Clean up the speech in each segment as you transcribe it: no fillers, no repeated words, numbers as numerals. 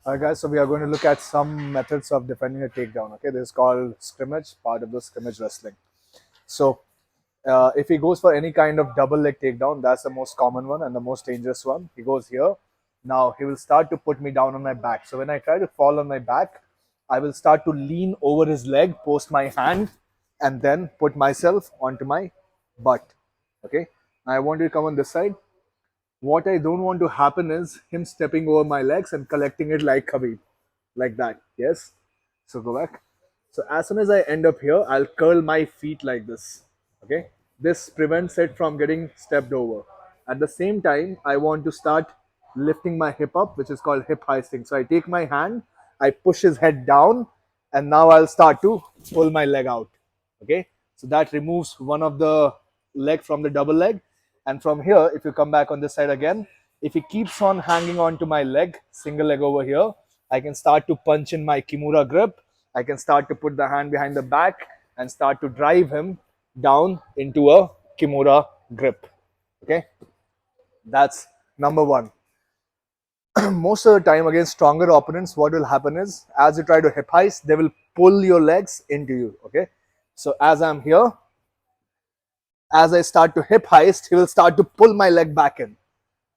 Alright guys, so we are going to look at some methods of defending a takedown. Okay, this is called scrimmage, part of the scrimmage wrestling. So if he goes for any kind of double leg takedown, that's the most common one and the most dangerous one. He goes here. Now he will start to put me down on my back. So when I try to fall on my back, I will start to lean over his leg, post my hand, and then put myself onto my butt. Okay, now I want you to come on this side. What I don't want to happen is him stepping over my legs and collecting it like Khabib, like that. Yes. So go back. So as soon as I end up here, I'll curl my feet like this. Okay. This prevents it from getting stepped over. At the same time, I want to start lifting my hip up, which is called hip hoisting. So I take my hand, I push his head down, and now I'll start to pull my leg out. Okay. So that removes one of the leg from the double leg. And from here, if you come back on this side again, if he keeps on hanging on to my leg, single leg over here, I can start to punch in my Kimura grip. I can start to put the hand behind the back and start to drive him down into a Kimura grip. Okay, that's number one. Most of the time against stronger opponents, what will happen is as you try to hip heist, they will pull your legs into you. Okay, so as I'm here, as I start to hip heist, he will start to pull my leg back in.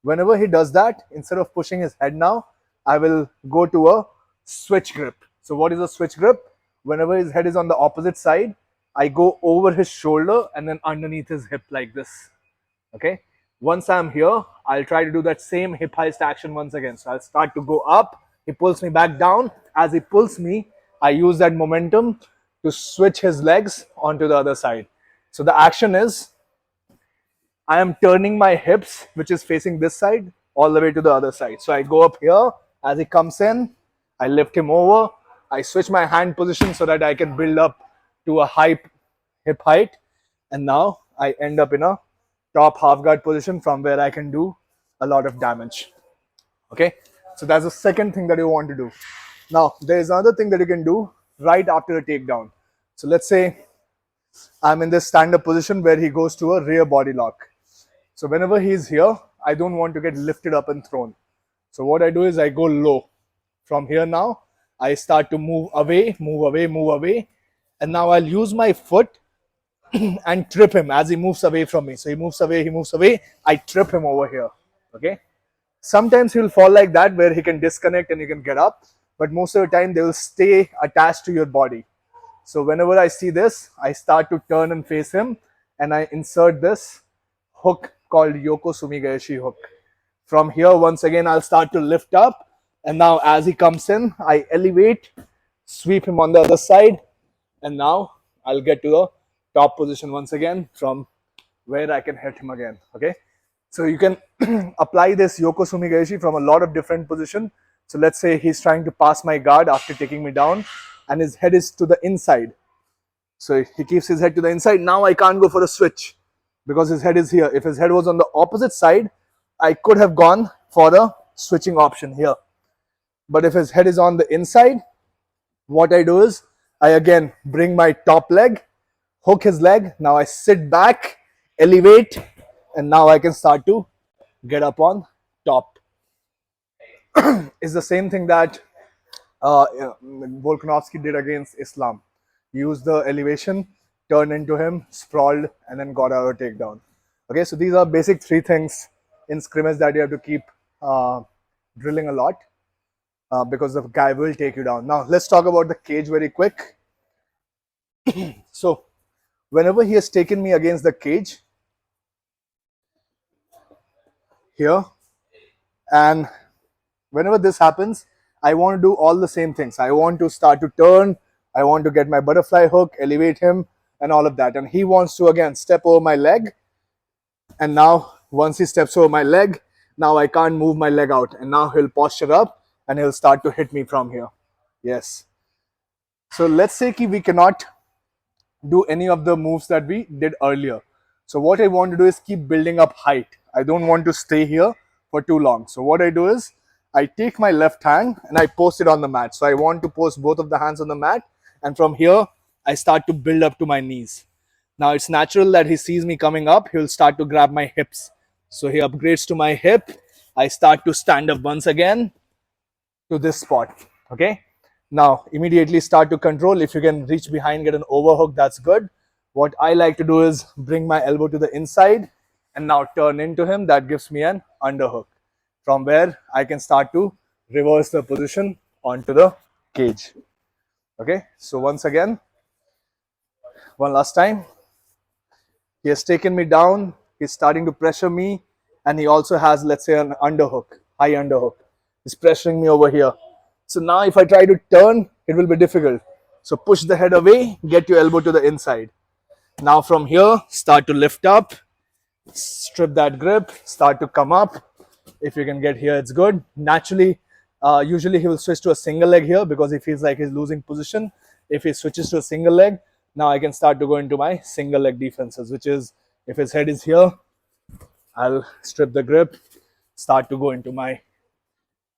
Whenever he does that, instead of pushing his head now, I will go to a switch grip. So what is a switch grip? Whenever his head is on the opposite side, I go over his shoulder and then underneath his hip like this. Okay. Once I'm here, I'll try to do that same hip heist action once again. So I'll start to go up. He pulls me back down. As he pulls me, I use that momentum to switch his legs onto the other side. So the action is I am turning my hips, which is facing this side, all the way to the other side. So I go up here. As he comes in, I lift him over. I switch my hand position so that I can build up to a high hip height. And now I end up in a top half guard position from where I can do a lot of damage. Okay, so that's the second thing that you want to do. Now, there's another thing that you can do right after a takedown. So let's say I'm in this stand-up position where he goes to a rear body lock. So whenever he's here, I don't want to get lifted up and thrown. So what I do is I go low. From here now, I start to move away, move away, move away. And now I'll use my foot and trip him as he moves away from me. So he moves away. I trip him over here. Okay. Sometimes he'll fall like that where he can disconnect and you can get up. But most of the time, they will stay attached to your body. So whenever I see this, I start to turn and face him and I insert this hook called Yoko Sumigaeshi hook. From here, once again, I'll start to lift up. And now as he comes in, I elevate, sweep him on the other side. And now I'll get to the top position once again from where I can hit him again. Okay. So you can apply this Yoko Sumigaeshi from a lot of different positions. So let's say he's trying to pass my guard after taking me down and his head is to the inside. So he keeps his head to the inside. Now I can't go for a switch because his head is here. If his head was on the opposite side, I could have gone for the switching option here. But if his head is on the inside, what I do is I again bring my top leg, hook his leg. Now I sit back, elevate, and now I can start to get up on top. It's the same thing that Volkanovski did against Islam. He used the elevation, turned into him, sprawled, and then got out a takedown. Okay, so these are basic three things in scrimmage that you have to keep drilling a lot because the guy will take you down. Now, let's talk about the cage very quick. So, whenever he has taken me against the cage, here, and whenever this happens, I want to do all the same things. I want to start to turn. I want to get my butterfly hook, elevate him, and all of that. And he wants to, again, step over my leg. And now, once he steps over my leg, now I can't move my leg out. And now he'll posture up and he'll start to hit me from here. Yes. So let's say we cannot do any of the moves that we did earlier. So what I want to do is keep building up height. I don't want to stay here for too long. So what I do is I take my left hand and I post it on the mat. So I want to post both of the hands on the mat. And from here, I start to build up to my knees. Now it's natural that he sees me coming up. He'll start to grab my hips. So he upgrades to my hip. I start to stand up once again. to this spot. Okay. Now immediately start to control. If you can reach behind, get an overhook, that's good. What I like to do is bring my elbow to the inside and now turn into him. That gives me an underhook, from where I can start to reverse the position onto the cage. Okay, so once again, one last time. He has taken me down. He's starting to pressure me, and he also has, let's say, an underhook, high underhook. He's pressuring me over here. So now if I try to turn, it will be difficult. So push the head away, get your elbow to the inside. Now from here, start to lift up, strip that grip, start to come up. If you can get here, it's good. Naturally, usually he will switch to a single leg here because he feels like he's losing position. If he switches to a single leg, now I can start to go into my single leg defenses, which is if his head is here, I'll strip the grip, start to go into my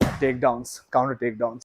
takedowns, counter takedowns.